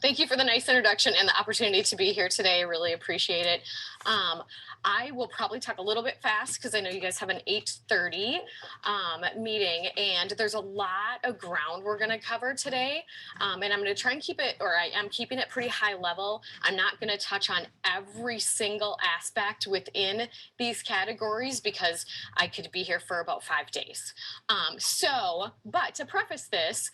Thank you for the nice introduction and the opportunity to be here today. I really appreciate it. I will probably talk a little bit fast because I know you guys have an 8:30 meeting, and there's a lot of ground we're going to cover today. And I'm going to try and keep it, or I am keeping it pretty high level. I'm not going to touch on every single aspect within these categories because I could be here for about 5 days. But to preface this,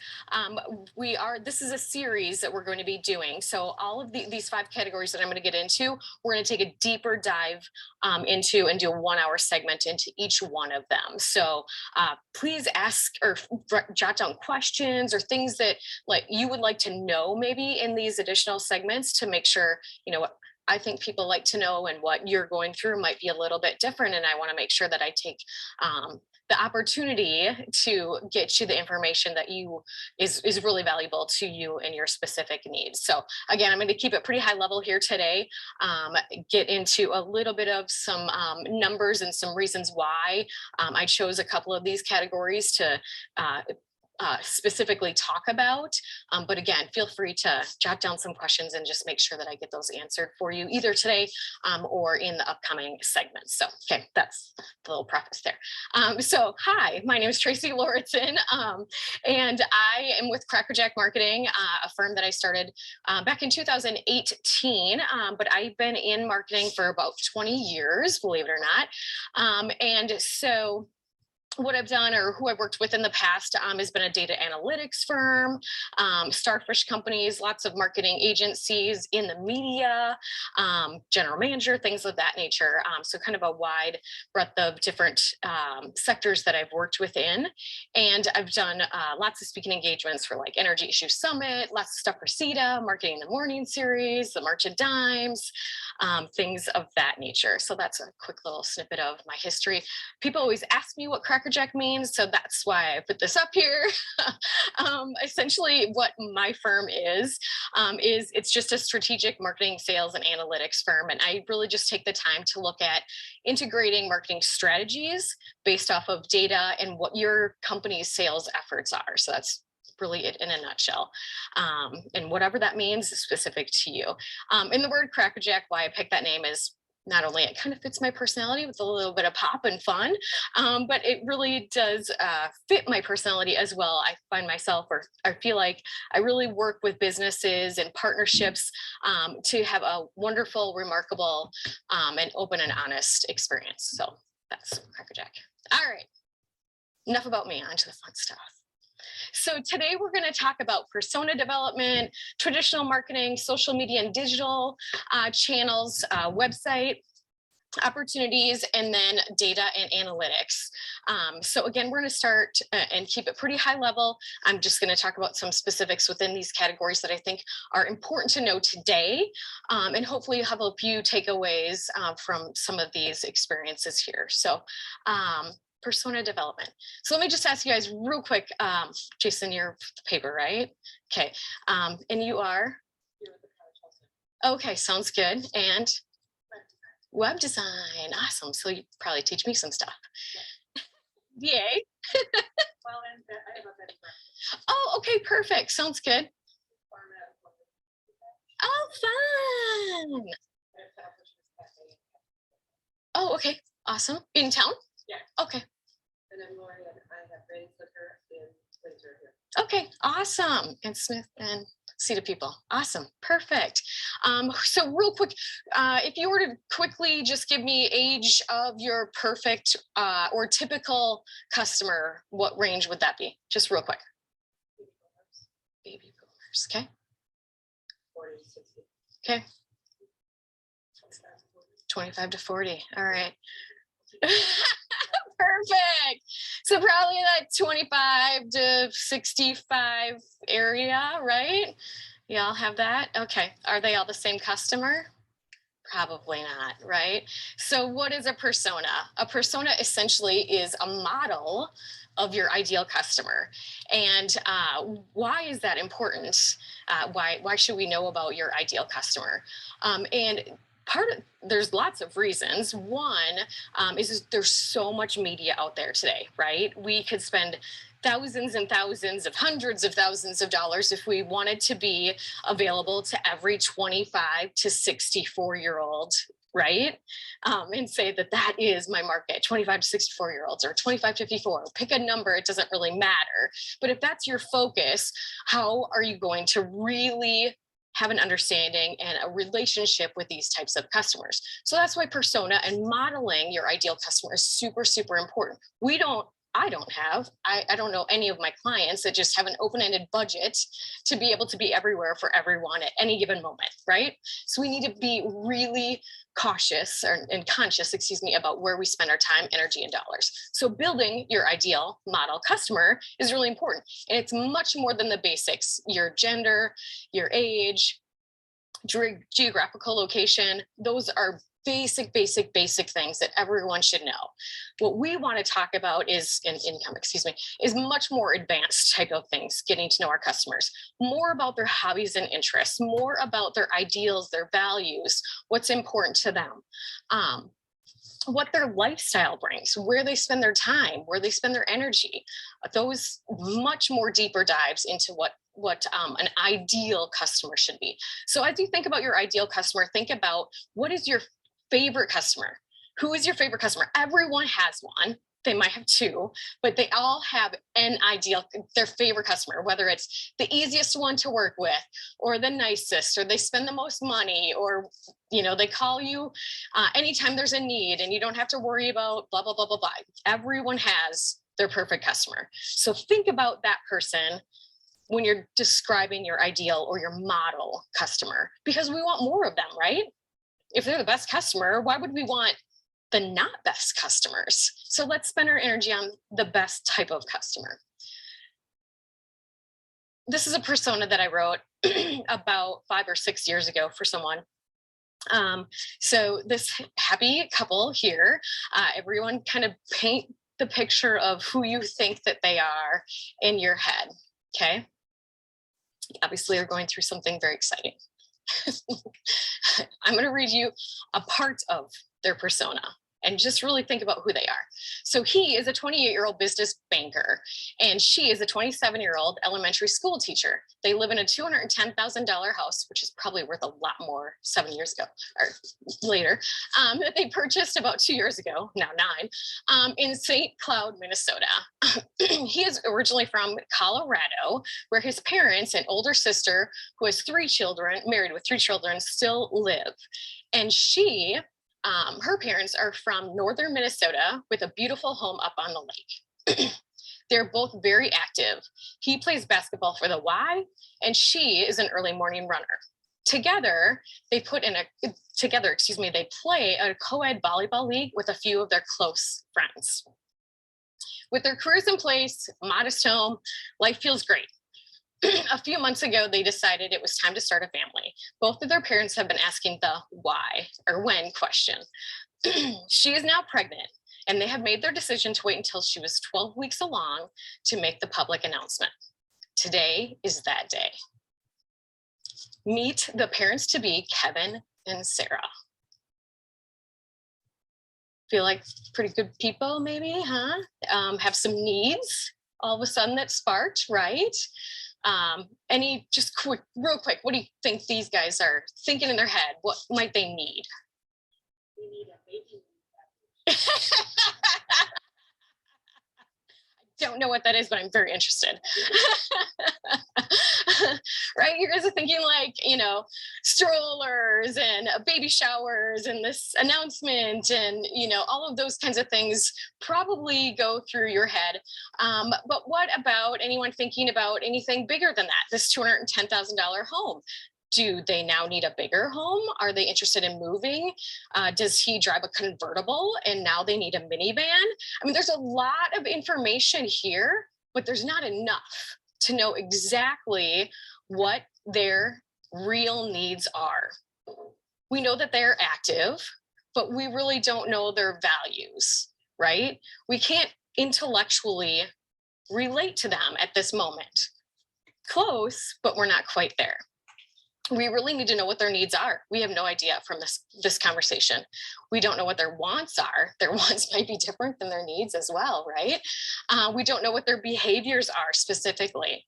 this is a series that we're going to be doing. So all of these 5 categories that I'm going to get into, we're going to take a deeper dive into and do a 1-hour segment into each one of them. So please ask or jot down questions or things that you would like to know maybe in these additional segments to make sure, what I think people like to know and what you're going through might be a little bit different. And I want to make sure that I take the opportunity to get you the information that is really valuable to you and your specific needs. So again, I'm going to keep it pretty high level here today, get into a little bit of some numbers and some reasons why I chose a couple of these categories to specifically talk about. But again, feel free to jot down some questions and just make sure that I get those answered for you either today or in the upcoming segments. So, okay, that's the little preface there. Hi, my name is Tracy Lauritzen, and I am with Krakerjak Marketing, a firm that I started back in 2018, but I've been in marketing for about 20 years, believe it or not. And so what I've done or who I've worked with in the past has been a data analytics firm, starfish companies, lots of marketing agencies in the media, general manager, things of that nature. So kind of a wide breadth of different sectors that I've worked within. And I've done lots of speaking engagements for like Energy Issue Summit, lots of stuff for CETA, Marketing in the Morning series, the March of Dimes, things of that nature. So that's a quick little snippet of my history. People always ask me what Krakerjak means, so that's why I put this up here. Essentially, what my firm is it's just a strategic marketing, sales, and analytics firm, and I really just take the time to look at integrating marketing strategies based off of data and what your company's sales efforts are. So that's really it in a nutshell. And whatever that means is specific to you. And the word Krakerjak, why I picked that name is not only it kind of fits my personality with a little bit of pop and fun, but it really does fit my personality as well. I find myself, or I feel like I really work with businesses and partnerships to have a wonderful, remarkable, and open and honest experience. So that's Krakerjak. All right, enough about me, on to the fun stuff. So today we're going to talk about persona development, traditional marketing, social media and digital channels, website opportunities, and then data and analytics. So again, we're going to start and keep it pretty high level. I'm just going to talk about some specifics within these categories that I think are important to know today. And hopefully you'll have a few takeaways from some of these experiences here. So persona development. So let me just ask you guys real quick, Jason, you're the paper, right? Okay, and you are? Okay, sounds good. And web design, awesome. So you probably teach me some stuff. Yay. Well, and I have a better friend. Oh, okay, perfect. Sounds good. Oh, fun. Oh, okay, awesome. In town? Yeah. Okay. And I'm Lori, and I have Rain Flicker in Windsor here. Okay, awesome. And Smith and CETA people. Awesome, perfect. So real quick, if you were to quickly just give me age of your perfect or typical customer, what range would that be? Just real quick. Baby boomers, okay. 40 to 60. Okay. 25 to 40, all right. Perfect. So probably that 25 to 65 area, right? Y'all have that? Okay. Are they all the same customer? Probably not, right? So what is a persona? A persona essentially is a model of your ideal customer. And why is that important? Why should we know about your ideal customer? And there's lots of reasons. One is there's so much media out there today, right? We could spend thousands and thousands of hundreds of thousands of dollars if we wanted to be available to every 25 to 64-year-old, right? And say that that is my market, 25 to 64-year-olds or 25 to 54, pick a number, it doesn't really matter. But if that's your focus, how are you going to really have an understanding and a relationship with these types of customers? So that's why persona and modeling your ideal customer is super, super important. I don't know any of my clients that just have an open-ended budget to be able to be everywhere for everyone at any given moment, right? So we need to be really cautious and conscious, about where we spend our time, energy, and dollars. So building your ideal model customer is really important. And it's much more than the basics, your gender, your age, geographical location. Those are basic things that everyone should know. What we want to talk about is income, is much more advanced type of things, getting to know our customers, more about their hobbies and interests, more about their ideals, their values, what's important to them, what their lifestyle brings, where they spend their time, where they spend their energy. Those much more deeper dives into what an ideal customer should be. So as you think about your ideal customer, think about what is your favorite customer. Who is your favorite customer? Everyone has one. They might have two, but they all have an ideal, their favorite customer, whether it's the easiest one to work with or the nicest, or they spend the most money, or they call you anytime there's a need and you don't have to worry about blah, blah, blah, blah, blah. Everyone has their perfect customer. So think about that person when you're describing your ideal or your model customer, because we want more of them, right? If they're the best customer, why would we want the not best customers? So let's spend our energy on the best type of customer. This is a persona that I wrote about 5 or 6 years ago for someone. So this happy couple here, everyone kind of paint the picture of who you think that they are in your head, okay? Obviously, you're going through something very exciting. I'm going to read you a part of their persona and just really think about who they are. So he is a 28-year-old business banker, and she is a 27-year-old elementary school teacher. They live in a $210,000 house, which is probably worth a lot more 7 years ago or later, that they purchased about 2 years ago, now 9, in St. Cloud, Minnesota. He is originally from Colorado, where his parents and older sister, who has 3 children, married with 3 children, still live. And she, her parents are from northern Minnesota with a beautiful home up on the lake. They're both very active. He plays basketball for the Y, and she is an early morning runner. Together, they they play a co-ed volleyball league with a few of their close friends. With their careers in place, modest home, life feels great. A few months ago, they decided it was time to start a family. Both of their parents have been asking the why or when question. She is now pregnant, and they have made their decision to wait until she was 12 weeks along to make the public announcement. Today is that day. Meet the parents-to-be, Kevin and Sarah. Feel like pretty good people, maybe, huh? Have some needs all of a sudden that sparked, right? Real quick, what do you think these guys are thinking in their head? What might they need? We need a baby. Don't know what that is, but I'm very interested. Right? You guys are thinking like, strollers and baby showers and this announcement and, all of those kinds of things probably go through your head. But what about anyone thinking about anything bigger than that? This $210,000 home. Do they now need a bigger home? Are they interested in moving? Does he drive a convertible and now they need a minivan? I mean, there's a lot of information here, but there's not enough to know exactly what their real needs are. We know that they're active, but we really don't know their values, right? We can't intellectually relate to them at this moment. Close, but we're not quite there. We really need to know what their needs are. We have no idea from this conversation. We don't know what their wants are. Their wants might be different than their needs as well, right? We don't know what their behaviors are specifically.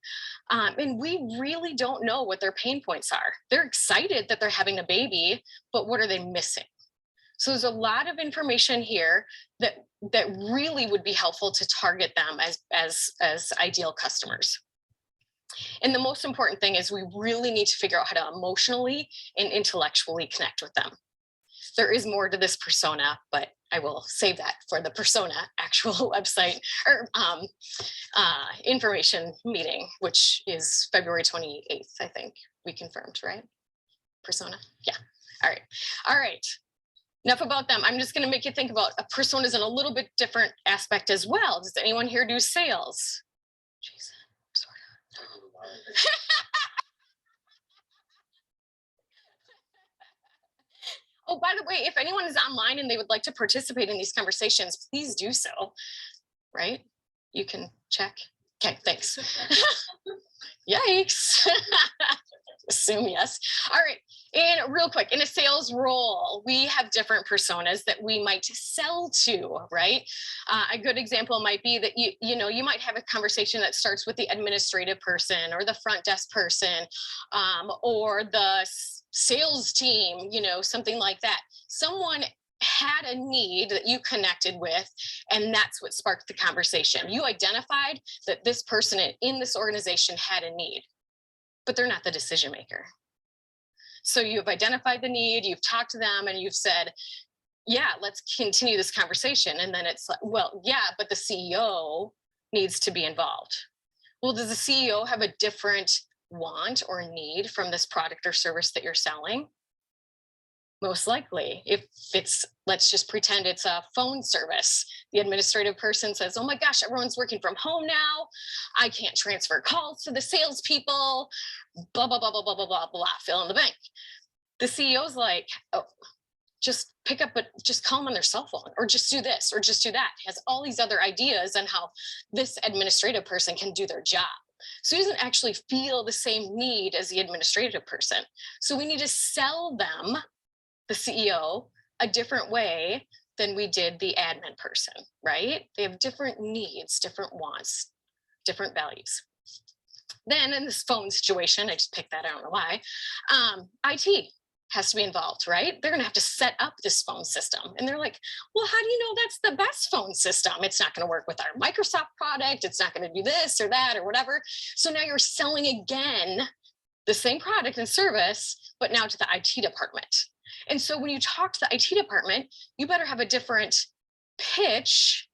And we really don't know what their pain points are. They're excited that they're having a baby, but what are they missing? So there's a lot of information here that really would be helpful to target them as ideal customers. And the most important thing is we really need to figure out how to emotionally and intellectually connect with them. There is more to this persona, but I will save that for the persona actual website or information meeting, which is February 28th, I think we confirmed, right? Persona, yeah. All right, all right. Enough about them. I'm just going to make you think about personas in a little bit different aspect as well. Does anyone here do sales? Jason, sort of. Oh, by the way, if anyone is online and they would like to participate in these conversations, please do so, right? You can check. Okay, thanks. Yikes. Assume yes. All right. And real quick, in a sales role, we have different personas that we might sell to, right? A good example might be that you might have a conversation that starts with the administrative person or the front desk person or the sales team, something like that. Someone had a need that you connected with, and that's what sparked the conversation. You identified that this person in this organization had a need, but they're not the decision maker. So you've identified the need, you've talked to them, and you've said, yeah, let's continue this conversation. And then it's like, well, yeah, but the CEO needs to be involved. Well, does the CEO have a different want or need from this product or service that you're selling? Most likely. If it's, let's just pretend it's a phone service. The administrative person says, oh my gosh, everyone's working from home now. I can't transfer calls to the salespeople, blah, blah, blah, blah, blah, blah, blah, blah, fill in the blank. The CEO's like, oh, just pick up, just call them on their cell phone, or just do this, or just do that. He has all these other ideas on how this administrative person can do their job. So he doesn't actually feel the same need as the administrative person. So we need to sell them, the CEO, a different way than we did the admin person, right? They have different needs, different wants, different values. Then in this phone situation, I just picked that, I don't know why, IT has to be involved, right? They're gonna have to set up this phone system. And they're like, well, how do you know that's the best phone system? It's not gonna work with our Microsoft product. It's not gonna do this or that or whatever. So now you're selling again the same product and service, but now to the IT department. And so when you talk to the IT department, you better have a different pitch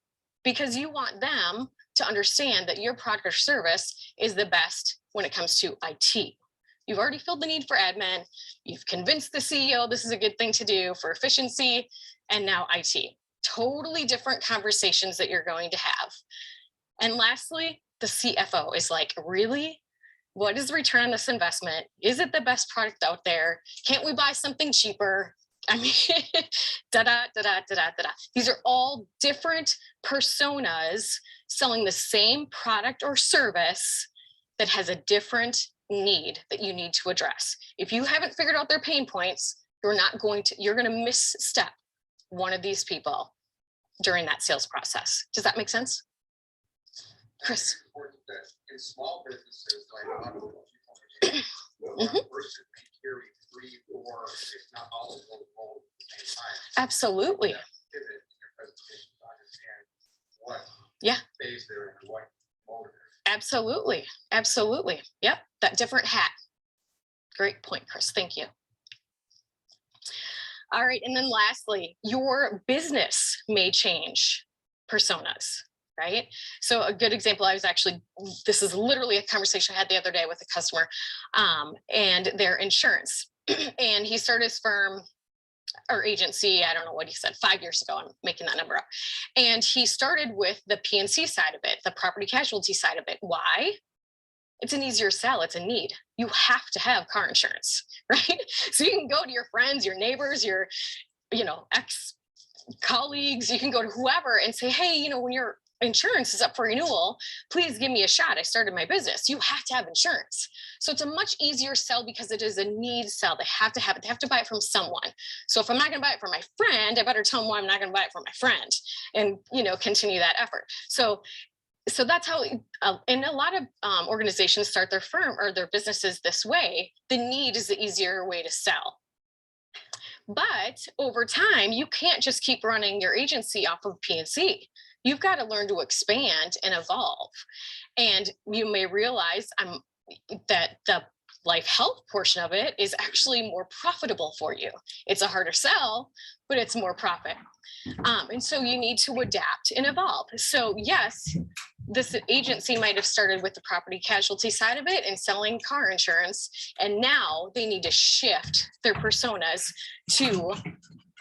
because you want them to understand that your product or service is the best when it comes to IT. You've already filled the need for admin. You've convinced the CEO this is a good thing to do for efficiency, and now IT. Totally different conversations that you're going to have. And lastly, the CFO is like, really? What is the return on this investment? Is it the best product out there? Can't we buy something cheaper? I mean, da-da. These are all different personas selling the same product or service that has a different need that you need to address. If you haven't figured out their pain points, you're going to misstep one of these people during that sales process. Does that make sense? Chris. In small businesses, like one person may carry 3, 4, if not all of those roles at the same time. Absolutely. Pivot in your presentation to understand what phase they're in and what mode they're in. Absolutely. Yep, that different hat. Great point, Chris. Thank you. All right, and then lastly, your business may change personas. Right? So a good example, this is literally a conversation I had the other day with a customer and their insurance. And he started his firm or agency, I don't know what he said, 5 years ago, I'm making that number up. And he started with the P&C side of it, the property casualty side of it. Why? It's an easier sell, it's a need. You have to have car insurance, right? So you can go to your friends, your neighbors, your, ex-colleagues, you can go to whoever and say, hey, when you're insurance is up for renewal. Please give me a shot. I started my business. You have to have insurance. So it's a much easier sell because it is a need sell. They have to have it. They have to buy it from someone. So if I'm not going to buy it from my friend, I better tell them why I'm not going to buy it from my friend and, continue that effort. So that's how, and a lot of organizations start their firm or their businesses this way. The need is the easier way to sell. But over time, you can't just keep running your agency off of P&C. You've got to learn to expand and evolve. And you may realize that the life health portion of it is actually more profitable for you. It's a harder sell, but it's more profit. And so you need to adapt and evolve. So yes, this agency might have started with the property casualty side of it and selling car insurance. And now they need to shift their personas to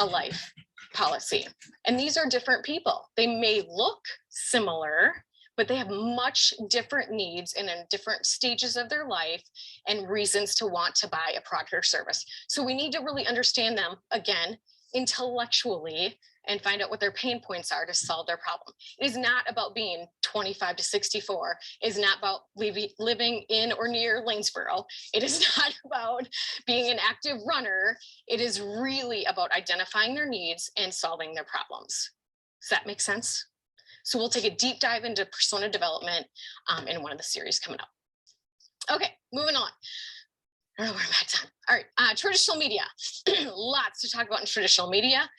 a life policy. And these are different people. They may look similar, but they have much different needs and in different stages of their life and reasons to want to buy a product or service. So we need to really understand them, again, intellectually, and find out what their pain points are to solve their problem. It is not about being 25 to 64. It is not about living in or near Lanesboro. It is not about being an active runner. It is really about identifying their needs and solving their problems. Does that make sense? So we'll take a deep dive into persona development in one of the series coming up. Okay, moving on. I don't know where I'm at time. All right, traditional media. Lots to talk about in traditional media.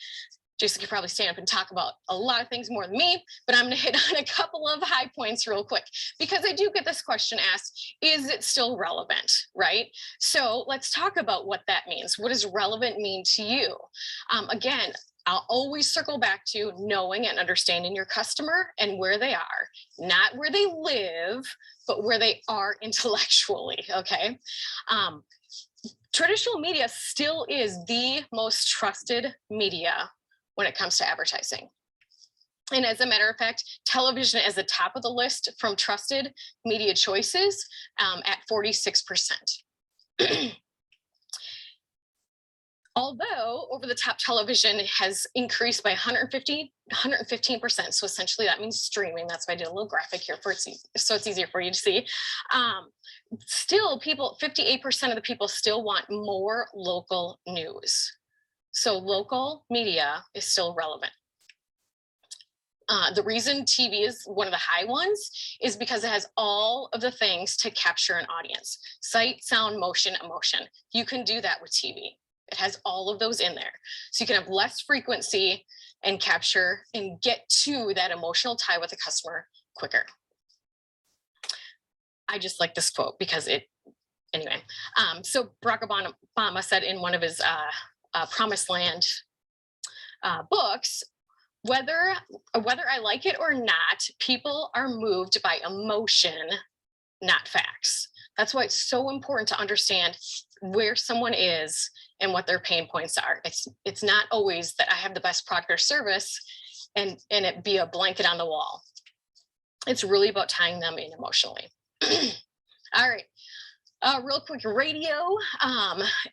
Jason could probably stand up and talk about a lot of things more than me, but I'm going to hit on a couple of high points real quick because I do get this question asked, is it still relevant, right? So let's talk about what that means. What does relevant mean to you? Again, I'll always circle back to knowing and understanding your customer and where they are, not where they live, but where they are intellectually, okay? Traditional media still is the most trusted media when it comes to advertising. And as a matter of fact, television is the top of the list from trusted media choices at 46%. Although over-the-top television has increased by 115%. So essentially that means streaming. That's why I did a little graphic here so it's easier for you to see. Still, 58% of the people still want more local news. So local media is still relevant. The reason TV is one of the high ones is because it has all of the things to capture an audience: sight, sound, motion, emotion. You can do that with TV. It has all of those in there. So you can have less frequency and capture and get to that emotional tie with a customer quicker. I just like this quote because anyway. So Barack Obama said in one of his Promised Land books, whether I like it or not, people are moved by emotion, not facts. That's why it's so important to understand where someone is and what their pain points are. It's not always that I have the best product or service and it be a blanket on the wall. It's really about tying them in emotionally. All right. Real quick, radio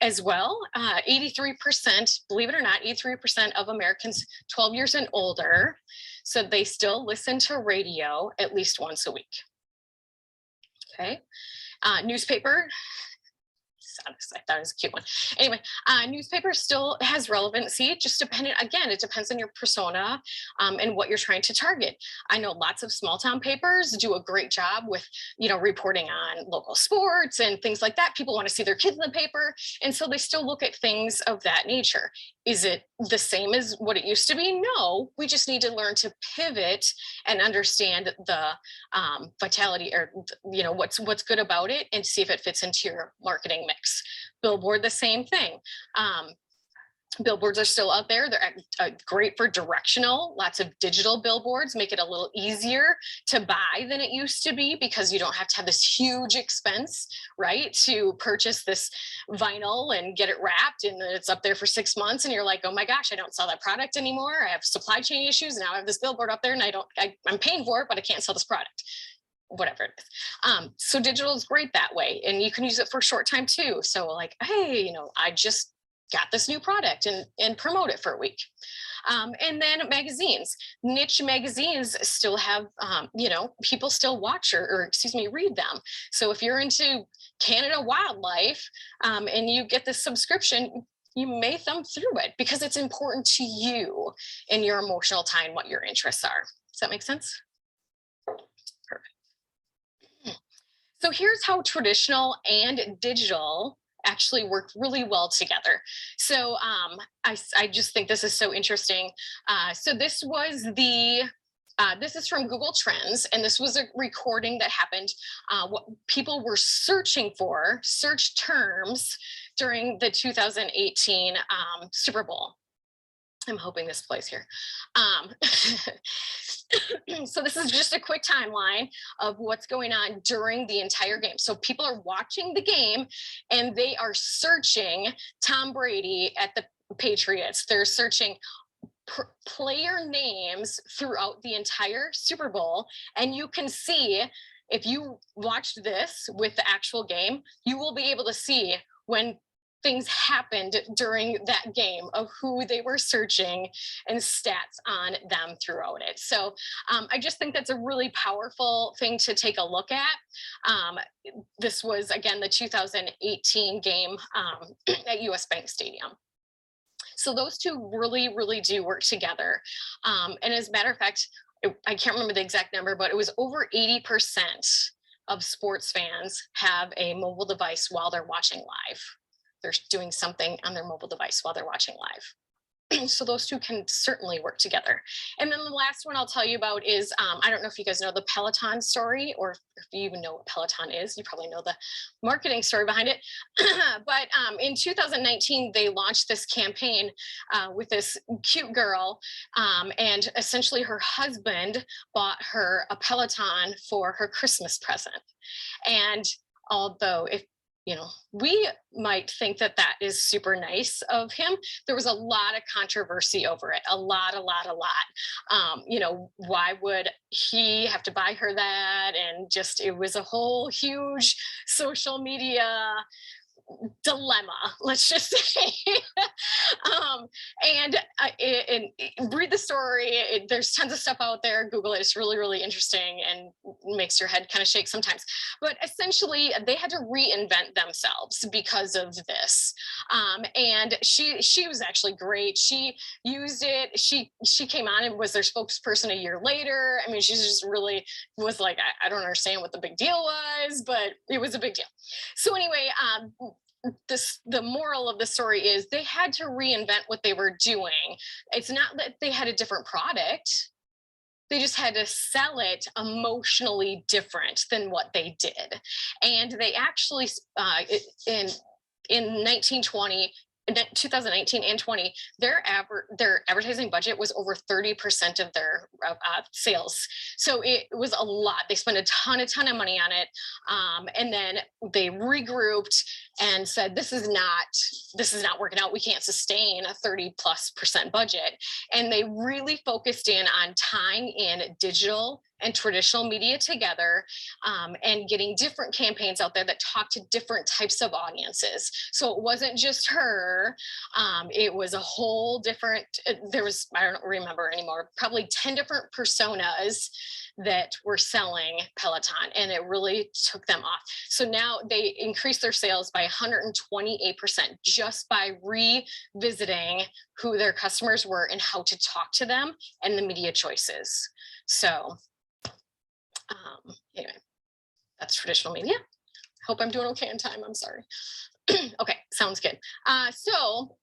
as well. 83%, believe it or not, 83% of Americans 12 years and older said they still listen to radio at least once a week. Okay. Newspaper. I thought it was a cute one. Anyway, newspaper still has relevancy, just depending, again, it depends on your persona and what you're trying to target. I know lots of small town papers do a great job with, reporting on local sports and things like that. People want to see their kids in the paper. And so they still look at things of that nature. Is it the same as what it used to be? No, we just need to learn to pivot and understand the vitality or, what's good about it and see if it fits into your marketing mix. Billboard, the same thing. Billboards are still out there. They're great for directional. Lots of digital billboards make it a little easier to buy than it used to be because you don't have to have this huge expense, right, to purchase this vinyl and get it wrapped and it's up there for 6 months and you're like, oh my gosh, I don't sell that product anymore. I have supply chain issues. Now I have this billboard up there and I'm paying for it, but I can't sell this product. Whatever it is. So digital is great that way. And you can use it for a short time too. So like, hey, I just got this new product and promote it for a week. And then magazines, niche magazines still have, people still watch or excuse me, read them. So if you're into Canada wildlife and you get this subscription, you may thumb through it because it's important to you in your emotional time, what your interests are. Does that make sense? Perfect. So here's how traditional and digital actually work really well together. So I just think this is so interesting. So this was this is from Google Trends, and this was a recording that happened. What people were searching for, search terms during the 2018 Super Bowl. I'm hoping this plays here. So this is just a quick timeline of what's going on during the entire game. So people are watching the game and they are searching Tom Brady at the Patriots. They're searching player names throughout the entire Super Bowl. And you can see, if you watched this with the actual game, you will be able to see when things happened during that game of who they were searching and stats on them throughout it. So I just think that's a really powerful thing to take a look at. This was, again, the 2018 game at US Bank Stadium. So those two really, really do work together. And as a matter of fact, I can't remember the exact number, but it was over 80% of sports fans have a mobile device while they're watching live. They're doing something on their mobile device while they're watching live. So those two can certainly work together. And then the last one I'll tell you about is, I don't know if you guys know the Peloton story, or if you even know what Peloton is. You probably know the marketing story behind it. But in 2019, they launched this campaign with this cute girl. And essentially her husband bought her a Peloton for her Christmas present. And although we might think that that is super nice of him, there was a lot of controversy over it. A lot. Why would he have to buy her that? And just, it was a whole huge social media dilemma, let's just say. And read the story. There's tons of stuff out there. Google it. It's really, really interesting and makes your head kind of shake sometimes. But essentially, they had to reinvent themselves because of this. And she was actually great. She used it. She came on and was their spokesperson a year later. I mean, she just really was like, I don't understand what the big deal was, but it was a big deal. So anyway, the moral of the story is they had to reinvent what they were doing. It's not that they had a different product. They just had to sell it emotionally different than what they did. And they actually, in 2019 and 20, their advertising budget was over 30% of their sales. So it was a lot. They spent a ton of money on it. And then they regrouped and said, this is not working out. We can't sustain a 30+% budget. And they really focused in on tying in digital and traditional media together, and getting different campaigns out there that talk to different types of audiences. So it wasn't just her, it was a whole different, there was, I don't remember anymore, probably 10 different personas that were selling Peloton, and it really took them off. So now they increased their sales by 128% just by revisiting who their customers were and how to talk to them and the media choices. So anyway, that's traditional media. Hope I'm doing okay on time. I'm sorry. Okay, sounds good. So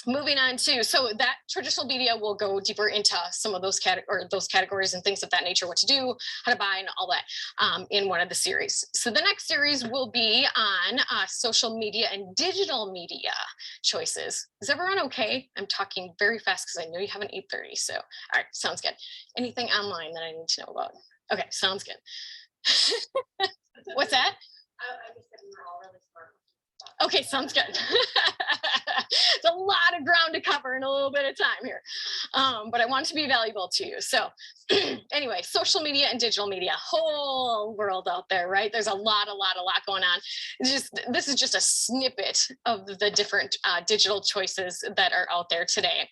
moving on to, so that traditional media will go deeper into some of those categories and things of that nature, what to do, how to buy, and all that in one of the series. So the next series will be on social media and digital media choices. Is everyone okay? I'm talking very fast because I know you have an 8:30. So, all right, sounds good. Anything online that I need to know about? Okay, sounds good. What's that? I just said we were all really smart. Okay, sounds good. It's a lot of ground to cover in a little bit of time here, but I want it to be valuable to you. So anyway, social media and digital media, whole world out there, right? There's a lot going on. This is just a snippet of the different digital choices that are out there today.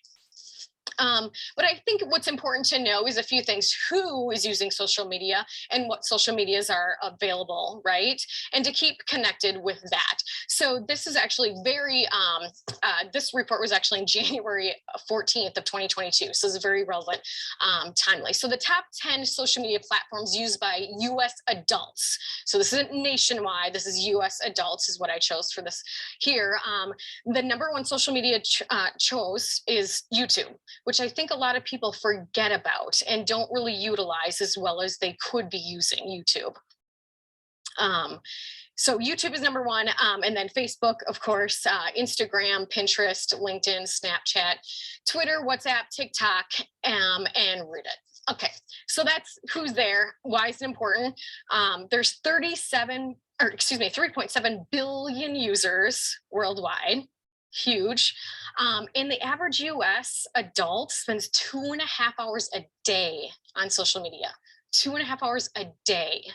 But I think what's important to know is a few things: who is using social media and what social medias are available, right? And to keep connected with that. So this is actually this report was actually in January 14th of 2022. So it's very relevant, timely. So the top 10 social media platforms used by US adults. So this isn't nationwide, this is US adults is what I chose for this here. The number one social media chose is YouTube, which I think a lot of people forget about and don't really utilize as well as they could be using YouTube. So YouTube is number one, and then Facebook, of course, Instagram, Pinterest, LinkedIn, Snapchat, Twitter, WhatsApp, TikTok, and Reddit. Okay, so that's who's there. Why is it important? There's 3.7 billion users worldwide. Huge. And the average US adult spends 2.5 hours a day on social media. 2.5 hours a day.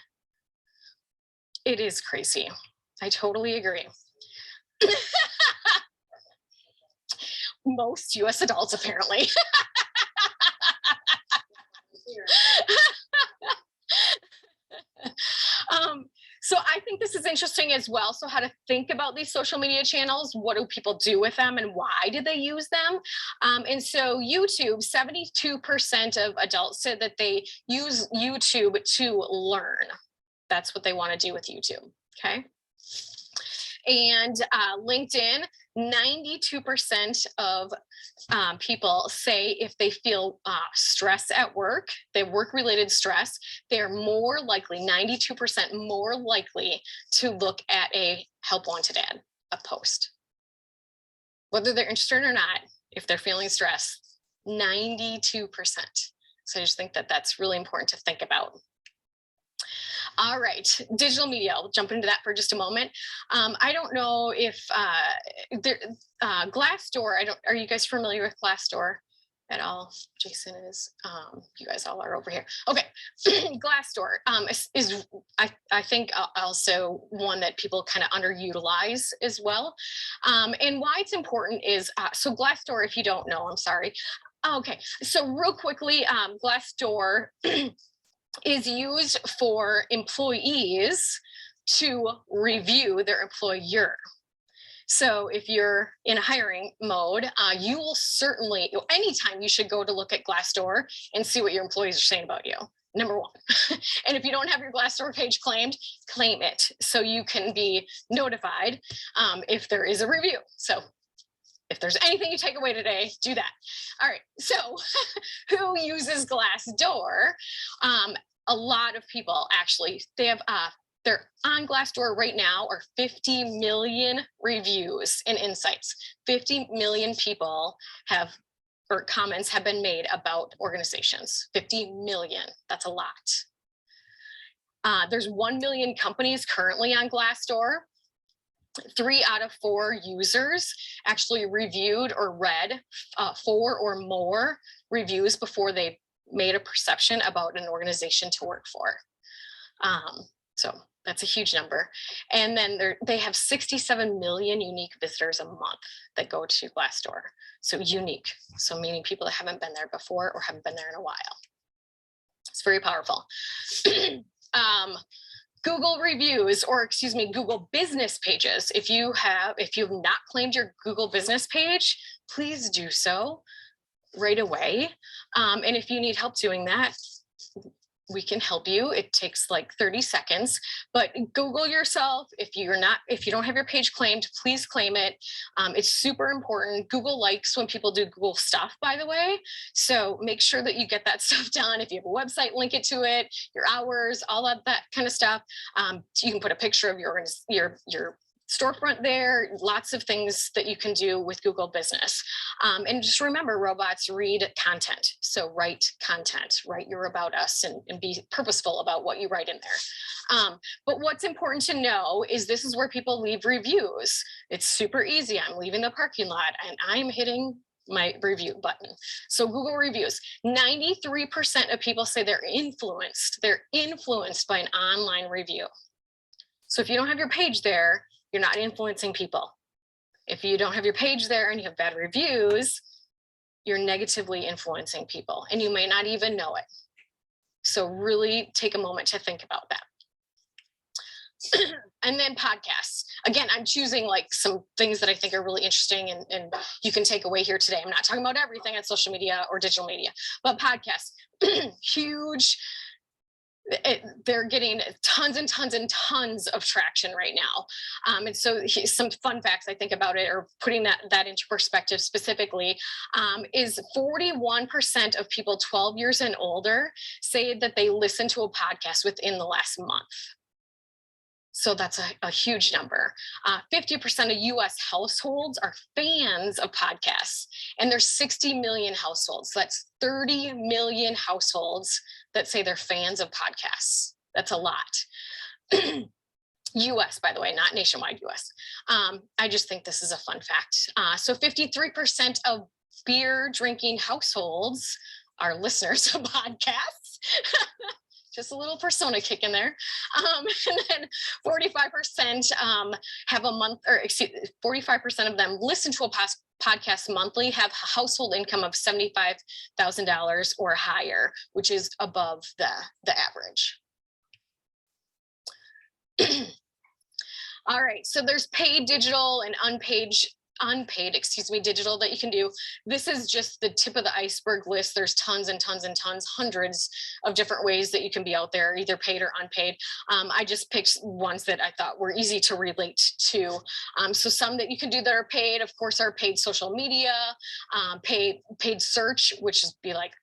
It is crazy. I totally agree. Most US adults, apparently. So I think this is interesting as well. So how to think about these social media channels, what do people do with them and why do they use them? And so YouTube, 72% of adults said that they use YouTube to learn. That's what they want to do with YouTube, okay? And LinkedIn, 92% of people say if they feel stress at work, their work-related stress, they're more likely, 92% more likely to look at a help wanted ad, a post. Whether they're interested or not, if they're feeling stress, 92%. So I just think that that's really important to think about. All right, digital media, I'll jump into that for just a moment. I don't know if Glassdoor, are you guys familiar with Glassdoor at all? Jason is, you guys all are over here. Okay, Glassdoor is I think also one that people kind of underutilize as well. And why it's important is, so Glassdoor, if you don't know, I'm sorry. Okay, so real quickly, Glassdoor is used for employees to review their employer. So if you're in a hiring mode, you will certainly, anytime you should go to look at Glassdoor and see what your employees are saying about you, number one. And if you don't have your Glassdoor page claimed, claim it so you can be notified if there is a review. So if there's anything you take away today, do that. All right, so who uses Glassdoor? A lot of people actually, they're on Glassdoor right now are 50 million reviews and insights. 50 million people have, or comments have been made about organizations. 50 million, that's a lot. There's 1 million companies currently on Glassdoor. 3 out of 4 users actually reviewed or read 4 or more reviews before they made a perception about an organization to work for. So that's a huge number. And then they have 67 million unique visitors a month that go to Glassdoor. So unique, so meaning people that haven't been there before or haven't been there in a while. It's very powerful. Google reviews, or excuse me, Google business pages. If you've not claimed your Google business page, please do so right away. And if you need help doing that, we can help you. It takes like 30 seconds, but Google yourself. If you don't have your page claimed, please claim it. It's super important. Google likes when people do Google stuff, by the way. So make sure that you get that stuff done. If you have a website, link it to it, your hours, all of that kind of stuff. You can put a picture of your storefront there, lots of things that you can do with Google Business. And just remember, robots read content. So write content, write your about us and be purposeful about what you write in there. But what's important to know is this is where people leave reviews. It's super easy. I'm leaving the parking lot and I'm hitting my review button. So Google reviews, 93% of people say they're influenced. They're influenced by an online review. So if you don't have your page there, you're not influencing people. If you don't have your page there and you have bad reviews, you're negatively influencing people and you may not even know it. So really take a moment to think about that. And then podcasts. Again, I'm choosing like some things that I think are really interesting and you can take away here today. I'm not talking about everything on social media or digital media, but podcasts, huge. They're getting tons and tons and tons of traction right now. And so some fun facts I think about it, or putting that into perspective specifically, is 41% of people 12 years and older say that they listen to a podcast within the last month. So that's a huge number. 50% of US households are fans of podcasts, and there's 60 million households. So that's 30 million households that say they're fans of podcasts. That's a lot. US, by the way, not nationwide US. I just think this is a fun fact. So 53% of beer drinking households are listeners of podcasts. Just a little persona kick in there. And then 45% have a month, or 45% of them listen to a podcast monthly, have a household income of $75,000 or higher, which is above the average. All right, so there's paid digital and unpaid digital that you can do. This is just the tip of the iceberg list. There's tons and tons and tons, hundreds of different ways that you can be out there, either paid or unpaid. I just picked ones that I thought were easy to relate to. So some that you can do that are paid, of course, are paid social media, paid search, which is be like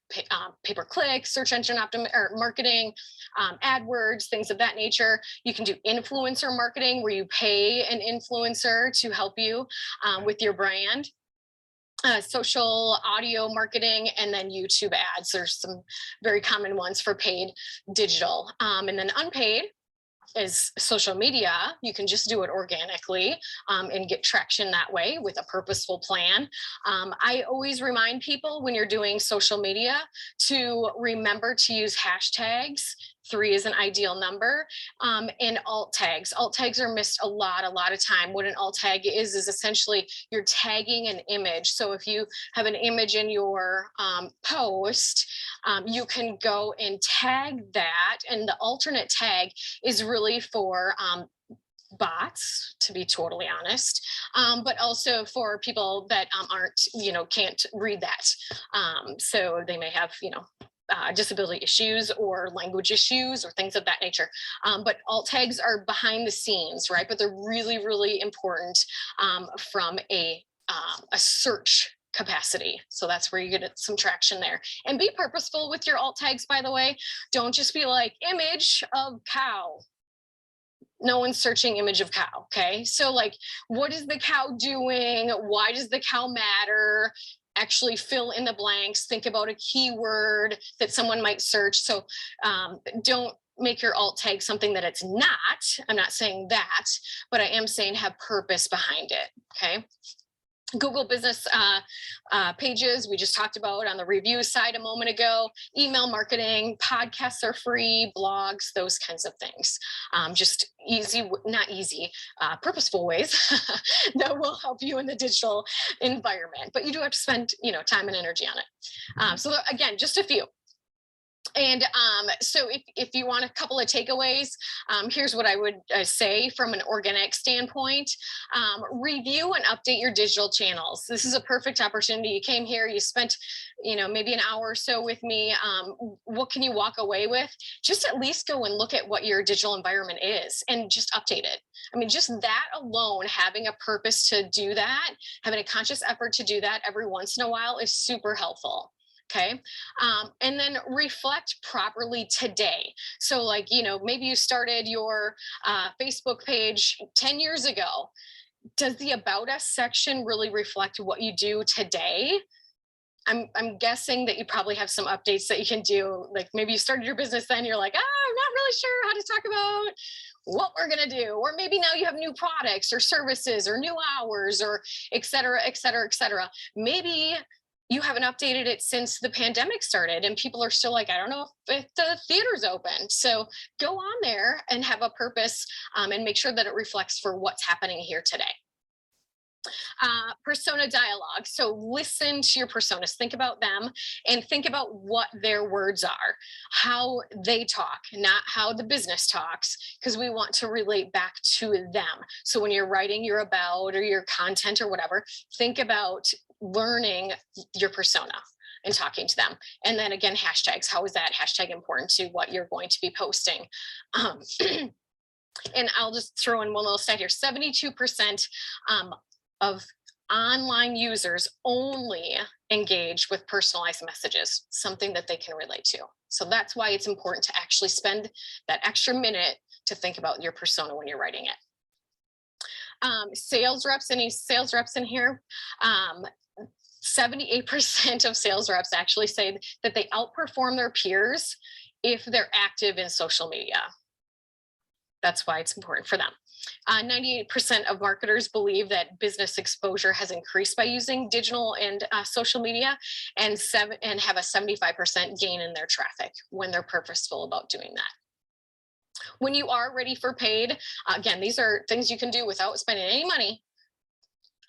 pay-per-click, search engine marketing, AdWords, things of that nature. You can do influencer marketing, where you pay an influencer to help you with your brand. Social audio marketing, and then YouTube ads. There's some very common ones for paid digital. And then unpaid is social media. You can just do it organically and get traction that way with a purposeful plan. I always remind people when you're doing social media to remember to use hashtags. 3 is an ideal number, and alt tags. Alt tags are missed a lot of time. What an alt tag is essentially you're tagging an image. So if you have an image in your post, you can go and tag that, and the alternate tag is really for bots, to be totally honest, but also for people that can't read that. So they may have, disability issues or language issues or things of that nature. But alt tags are behind the scenes, right? But they're really, really important from a search capacity. So that's where you get some traction there. And be purposeful with your alt tags, by the way. Don't just be like image of cow. No one's searching image of cow, okay? So like, what is the cow doing? Why does the cow matter? Actually fill in the blanks, think about a keyword that someone might search. So don't make your alt tag something that it's not. I'm not saying that, but I am saying have purpose behind it, okay? Google business pages, we just talked about on the review side a moment ago. Email marketing, podcasts are free, blogs, those kinds of things. Just purposeful ways that will help you in the digital environment. But you do have to spend, time and energy on it. So again, just a few. And so if you want a couple of takeaways, here's what I would say from an organic standpoint. Review and update your digital channels. This is a perfect opportunity. You came here, you spent, maybe an hour or so with me. What can you walk away with? Just at least go and look at what your digital environment is and just update it. I mean, just that alone, having a purpose to do that, having a conscious effort to do that every once in a while is super helpful. Okay. And then reflect properly today. So like, maybe you started your Facebook page 10 years ago. Does the About Us section really reflect what you do today? I'm guessing that you probably have some updates that you can do. Like maybe you started your business then you're like, I'm not really sure how to talk about what we're going to do. Or maybe now you have new products or services or new hours or et cetera, et cetera, et cetera. Maybe you haven't updated it since the pandemic started and people are still like, I don't know if the theater's open. So go on there and have a purpose and make sure that it reflects for what's happening here today. Persona dialogue. So listen to your personas, think about them and think about what their words are, how they talk, not how the business talks, because we want to relate back to them. So when you're writing your about or your content or whatever, think about learning your persona and talking to them. And then again, hashtags. How is that hashtag important to what you're going to be posting? And I'll just throw in one little stat here. 72% of online users only engage with personalized messages, something that they can relate to. So that's why it's important to actually spend that extra minute to think about your persona when you're writing it. Sales reps, any sales reps in here? 78% of sales reps actually say that they outperform their peers if they're active in social media. That's why it's important for them. 98% of marketers believe that business exposure has increased by using digital and social media, and have a 75% gain in their traffic when they're purposeful about doing that. When you are ready for paid, again, these are things you can do without spending any money,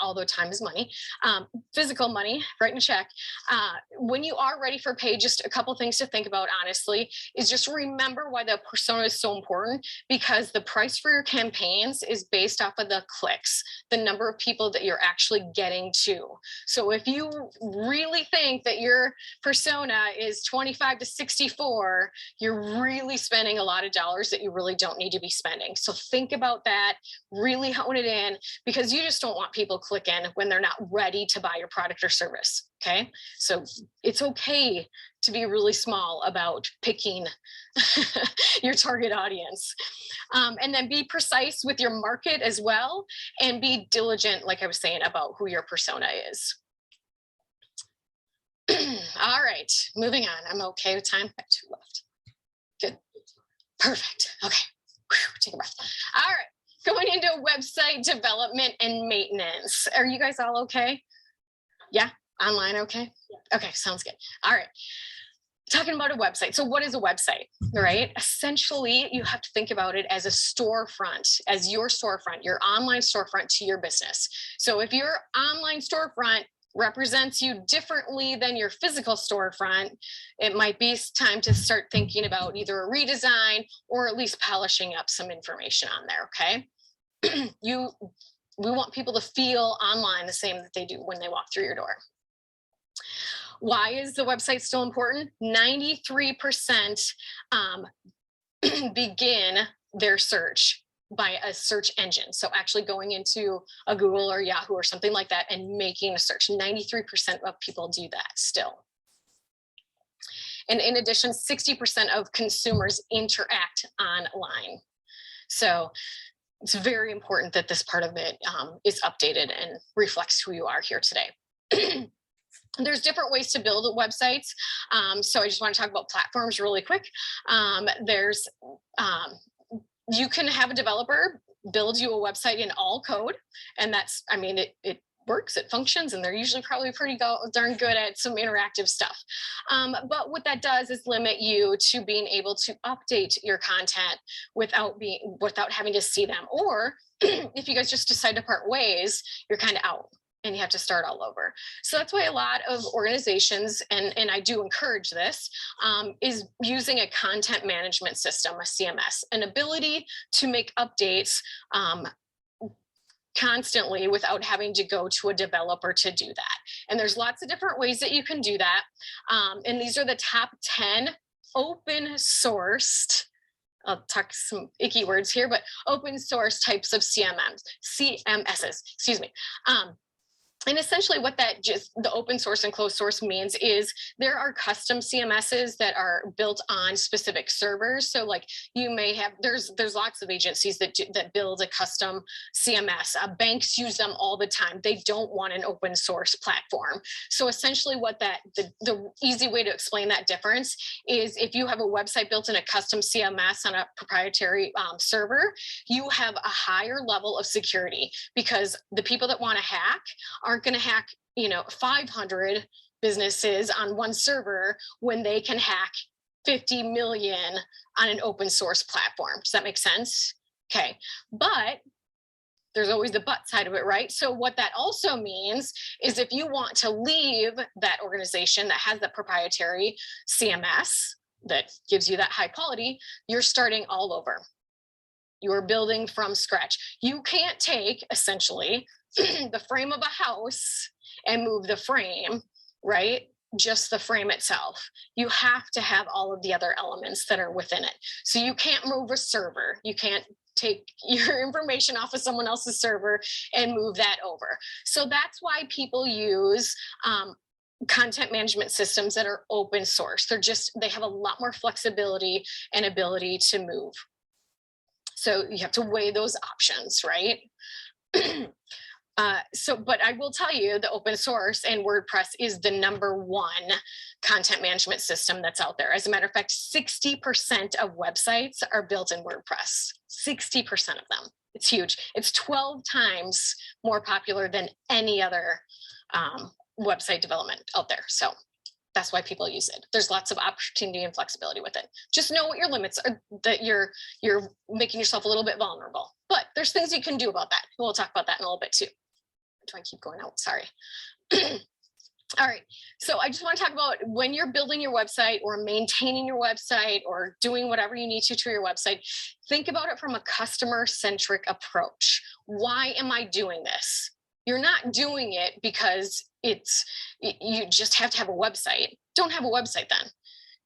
although time is money, physical money, writing a check. When you are ready for paid, just a couple things to think about, honestly, is just remember why the persona is so important, because the price for your campaigns is based off of the clicks, the number of people that you're actually getting to. So if you really think that your persona is 25 to 64, you're really spending a lot of dollars that you really don't need to be spending. So think about that, really hone it in, because you just don't want people click in when they're not ready to buy your product or service. Okay, so it's okay to be really small about picking your target audience, and then be precise with your market as well, and be diligent, like I was saying, about who your persona is. All right, moving on. I'm okay with time. I have 2 left. Good, perfect. Okay, whew, take a breath. All right. Going into website development and maintenance. Are you guys all okay? Yeah, online okay? Okay, sounds good. All right. Talking about a website. So what is a website, right? Essentially, you have to think about it as a storefront, as your storefront, your online storefront to your business. So if your online storefront represents you differently than your physical storefront, it might be time to start thinking about either a redesign or at least polishing up some information on there, okay? We want people to feel online the same that they do when they walk through your door. Why is the website still important? 93% begin their search by a search engine. So actually going into a Google or Yahoo or something like that and making a search. 93% of people do that still. And in addition, 60% of consumers interact online. So it's very important that this part of it is updated and reflects who you are here today. There's different ways to build websites. So I just want to talk about platforms really quick. You can have a developer build you a website in all code. And that's, I mean, it works, it functions, and they're usually probably pretty darn good at some interactive stuff. But what that does is limit you to being able to update your content without having to see them. Or if you guys just decide to part ways, you're kind of out and you have to start all over. So that's why a lot of organizations, and I do encourage this, is using a content management system, a CMS, an ability to make updates constantly without having to go to a developer to do that. And there's lots of different ways that you can do that. And these are the top 10 open sourced, I'll talk some icky words here, but open source types of CMSs, excuse me. And essentially what that just the open source and closed source means is there are custom CMSs that are built on specific servers. So like you may have, there's lots of agencies that build a custom CMS. Banks use them all the time. They don't want an open source platform. So essentially what the easy way to explain that difference is if you have a website built in a custom CMS on a proprietary server, you have a higher level of security because the people that want to hack aren't going to hack, 500 businesses on one server when they can hack 50 million on an open source platform. Does that make sense? Okay. But there's always the but side of it, right? So what that also means is if you want to leave that organization that has that proprietary CMS that gives you that high quality, you're starting all over. You're building from scratch. You can't take essentially the frame of a house and move the frame, right? Just the frame itself. You have to have all of the other elements that are within it. So you can't move a server. You can't take your information off of someone else's server and move that over. So that's why people use content management systems that are open source. They have a lot more flexibility and ability to move. So you have to weigh those options, right? But I will tell you the open source and WordPress is the #1 content management system that's out there. As a matter of fact, 60% of websites are built in WordPress, 60% of them. It's huge. It's 12 times more popular than any other website development out there. So that's why people use it. There's lots of opportunity and flexibility with it. Just know what your limits are, that you're making yourself a little bit vulnerable. But there's things you can do about that. We'll talk about that in a little bit too. Do I keep going out? Sorry. All right. So I just want to talk about when you're building your website or maintaining your website or doing whatever you need to your website, think about it from a customer-centric approach. Why am I doing this? You're not doing it because you just have to have a website. Don't have a website then.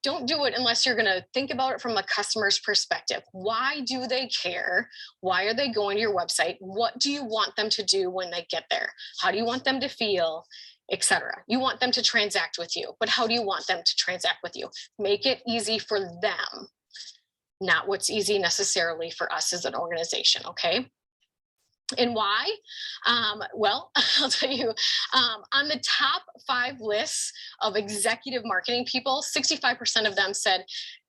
Don't do it unless you're going to think about it from a customer's perspective. Why do they care? Why are they going to your website? What do you want them to do when they get there? How do you want them to feel, etc.? You want them to transact with you, but how do you want them to transact with you? Make it easy for them, not what's easy necessarily for us as an organization, okay? And why? Well, I'll tell you, on the top 5 lists of executive marketing people, 65% of them said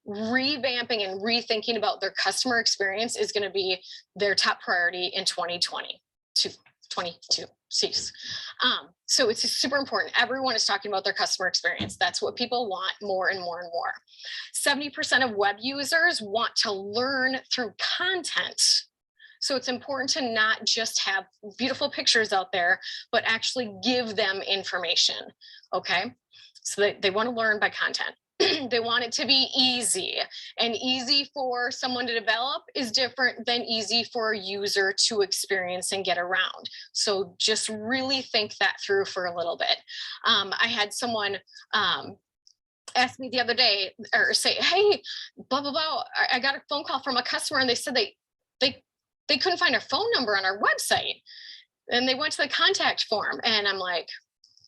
revamping and rethinking about their customer experience is going to be their top priority in 2022. So it's super important. Everyone is talking about their customer experience. That's what people want more and more and more. 70% of web users want to learn through content. So it's important to not just have beautiful pictures out there, but actually give them information, okay? So they want to learn by content. They want it to be easy, and easy for someone to develop is different than easy for a user to experience and get around. So just really think that through for a little bit. I had someone ask me the other day, or say, hey, blah, blah, blah. I got a phone call from a customer and they said they couldn't find a phone number on our website. And they went to the contact form. And I'm like,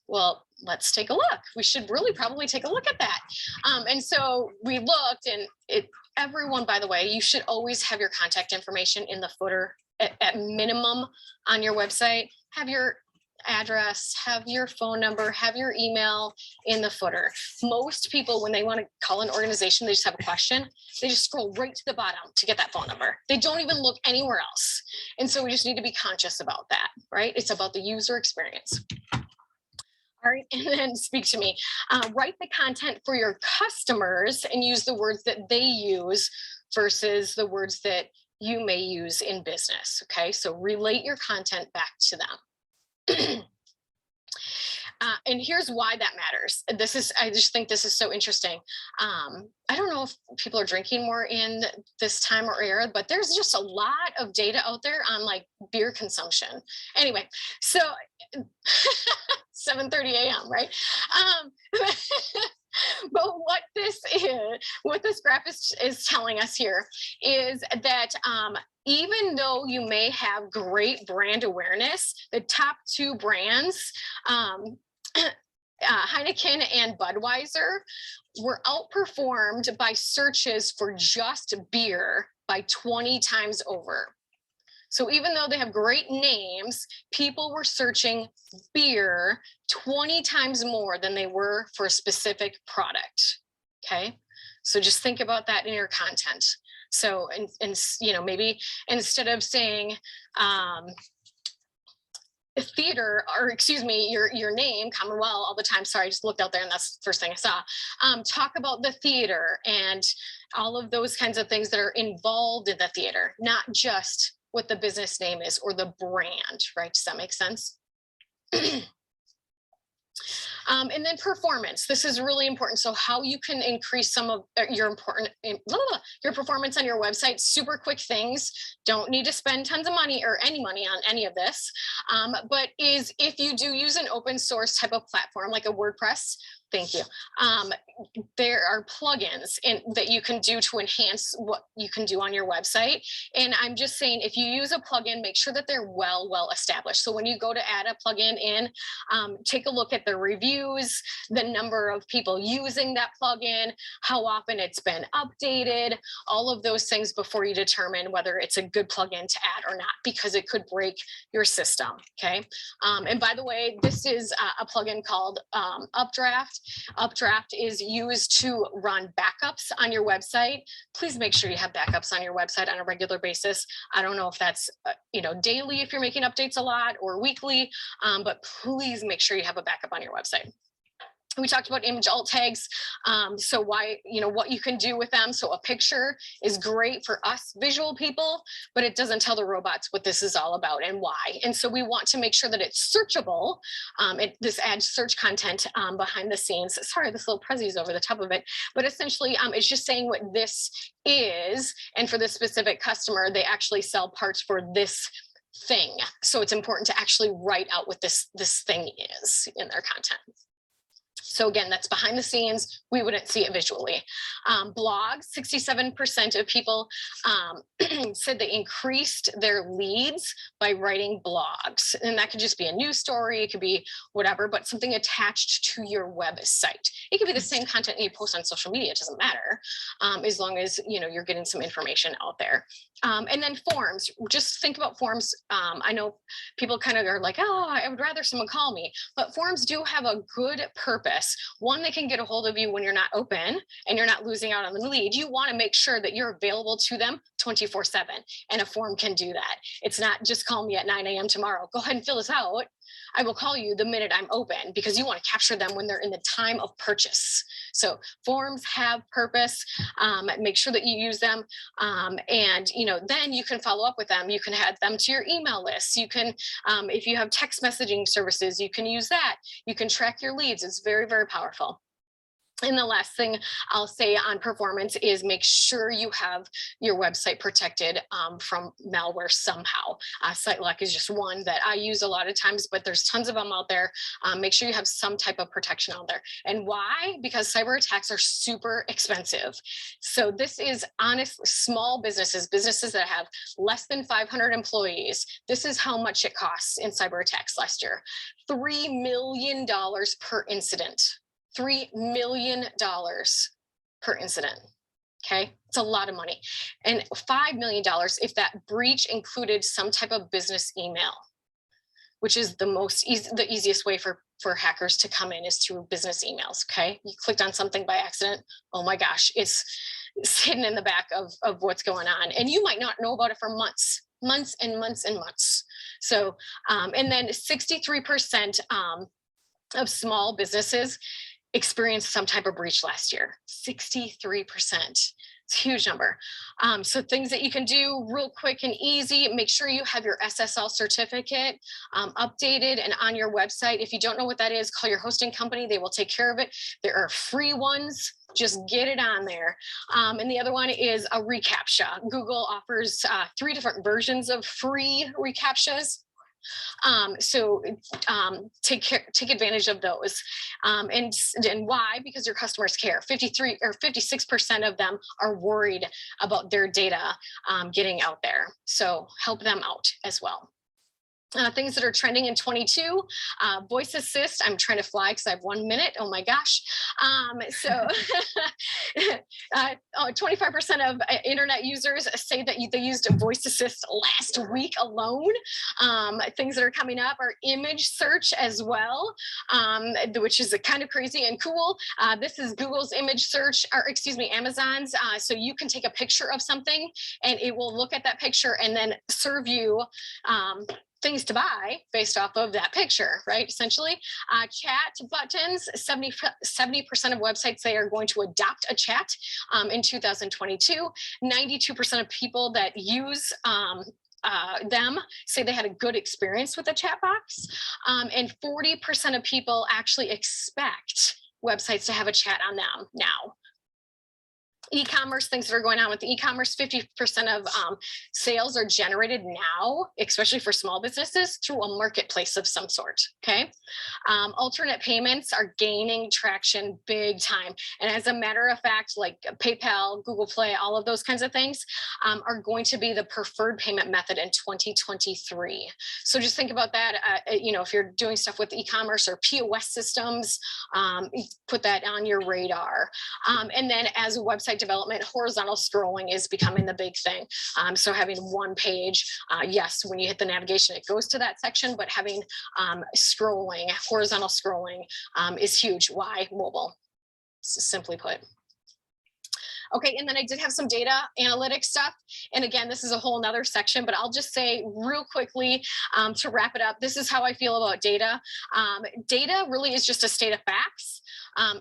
well, let's take a look. We should really probably take a look at that. And so we looked, and everyone, by the way, you should always have your contact information in the footer at minimum on your website. Have your address, have your phone number, have your email in the footer. Most people, when they want to call an organization, they just have a question, they just scroll right to the bottom to get that phone number. They don't even look anywhere else. And so we just need to be conscious about that, right? It's about the user experience. All right, and then speak to me. Write the content for your customers and use the words that they use versus the words that you may use in business, okay? So relate your content back to them. And here's why that matters. I just think this is so interesting. I don't know if people are drinking more in this time or era, but there's just a lot of data out there on like beer consumption. Anyway, so 7:30 a.m., right? But what this graph is telling us here is that even though you may have great brand awareness, the top two brands, Heineken and Budweiser, were outperformed by searches for just beer by 20 times over. So even though they have great names, people were searching beer 20 times more than they were for a specific product. Okay, so just think about that in your content. So, and you know, maybe instead of saying theater, or excuse me, your name, Commonwealth, all the time. Sorry, I just looked out there and that's the first thing I saw. Talk about the theater and all of those kinds of things that are involved in the theater, not just what the business name is or the brand, right? Does that make sense? And then performance. This is really important. So how you can increase some of your performance on your website, super quick things. Don't need to spend tons of money or any money on any of this. But is if you do use an open source type of platform like a WordPress, thank you. There are plugins that you can do to enhance what you can do on your website. And I'm just saying, if you use a plugin, make sure that they're well established. So when you go to add a plugin in, take a look at the reviews, the number of people using that plugin, how often it's been updated, all of those things before you determine whether it's a good plugin to add or not, because it could break your system. Okay. And by the way, this is a plugin called Updraft. Updraft is used to run backups on your website. Please make sure you have backups on your website on a regular basis. I don't know if that's daily if you're making updates a lot, or weekly, but please make sure you have a backup on your website. We talked about image alt tags. So why, what you can do with them. So a picture is great for us visual people, but it doesn't tell the robots what this is all about and why. And so we want to make sure that it's searchable. This adds search content behind the scenes. Sorry, this little Prezzi's over the top of it, but essentially it's just saying what this is. And for this specific customer, they actually sell parts for this thing. So it's important to actually write out what this thing is in their content. So again, that's behind the scenes. We wouldn't see it visually. Blogs, 67% of people said they increased their leads by writing blogs. And that could just be a news story. It could be whatever, but something attached to your website. It could be the same content you post on social media. It doesn't matter, as long as you're getting some information out there. And then forms, just think about forms. I know people kind of are like, oh, I would rather someone call me, but forms do have a good purpose. One, they can get a hold of you when you're not open and you're not losing out on the lead. You want to make sure that you're available to them 24/7, and a form can do that. It's not just call me at 9 a.m. tomorrow. Go ahead and fill this out. I will call you the minute I'm open, because you want to capture them when they're in the time of purchase. So forms have purpose. Make sure that you use them. And then you can follow up with them. You can add them to your email list. You can, if you have text messaging services, you can use that. You can track your leads. It's very, very powerful. And the last thing I'll say on performance is make sure you have your website protected from malware somehow. SiteLock is just one that I use a lot of times, but there's tons of them out there. Make sure you have some type of protection out there. And why? Because cyber attacks are super expensive. So this is honestly small businesses that have less than 500 employees. This is how much it costs in cyber attacks last year. $3 million per incident. $3 million per incident. Okay, it's a lot of money. And $5 million if that breach included some type of business email, which is the easiest way for hackers to come in is through business emails. Okay, you clicked on something by accident. Oh my gosh, it's hidden in the back of what's going on, and you might not know about it for months and months. So, and then 63% of small businesses experienced some type of breach last year. 63%. It's a huge number. So things that you can do real quick and easy, make sure you have your SSL certificate updated and on your website. If you don't know what that is, call your hosting company. They will take care of it. There are free ones. Just get it on there. And the other one is a reCAPTCHA. Google offers 3 different versions of free reCAPTCHAs. So take advantage of those. And why? Because your customers care. 53 or 56% of them are worried about their data getting out there. So help them out as well. Things that are trending in 22, voice assist. I'm trying to fly because I have 1 minute. Oh my gosh. 25% of internet users say that they used a voice assist last week alone. Things that are coming up are image search as well, which is kind of crazy and cool. This is Google's image search, or excuse me, Amazon's. So you can take a picture of something and it will look at that picture and then serve you things to buy based off of that picture, right? Essentially, chat buttons, 70% of websites say are going to adopt a chat in 2022. 92% of people that use them say they had a good experience with the chat box. And 40% of people actually expect websites to have a chat on them now. E-commerce, things that are going on with e-commerce, 50% of sales are generated now, especially for small businesses, through a marketplace of some sort, okay? Alternate payments are gaining traction big time. And as a matter of fact, like PayPal, Google Play, all of those kinds of things are going to be the preferred payment method in 2023. So just think about that, if you're doing stuff with e-commerce or POS systems, put that on your radar. And then as a website development, horizontal scrolling is becoming the big thing. So having one page, yes, when you hit the navigation, it goes to that section, but having scrolling, horizontal scrolling is huge. Why? Mobile, simply put. Okay, and then I did have some data analytics stuff. And again, this is a whole nother section, but I'll just say real quickly to wrap it up, this is how I feel about data. Data really is just a state of facts.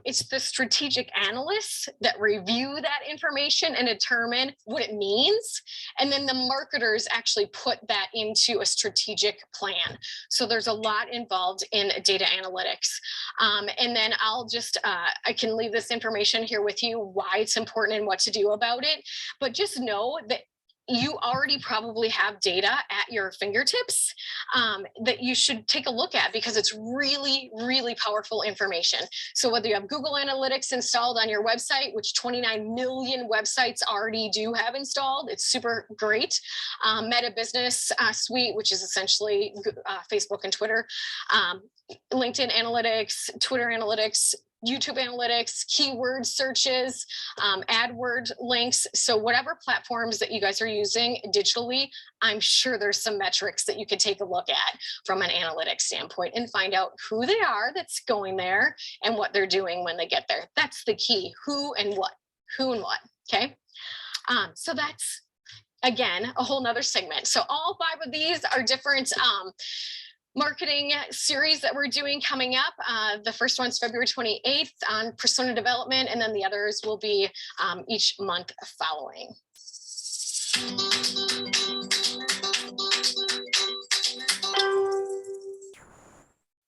It's the strategic analysts that review that information and determine what it means. And then the marketers actually put that into a strategic plan. So there's a lot involved in data analytics. And then I'll just, I can leave this information here with you, why it's important and what to do about it. But just know that you already probably have data at your fingertips that you should take a look at, because it's really, really powerful information. So whether you have Google Analytics installed on your website, which 29 million websites already do have installed, it's super great. Meta Business Suite, which is essentially Facebook and Twitter, LinkedIn Analytics, Twitter Analytics, YouTube analytics, keyword searches, AdWord links. So whatever platforms that you guys are using digitally, I'm sure there's some metrics that you could take a look at from an analytics standpoint and find out who they are that's going there and what they're doing when they get there. That's the key, who and what, okay? So that's, again, a whole nother segment. So all 5 of these are different marketing series that we're doing coming up. The first one's February 28th on persona development, and then the others will be each month following.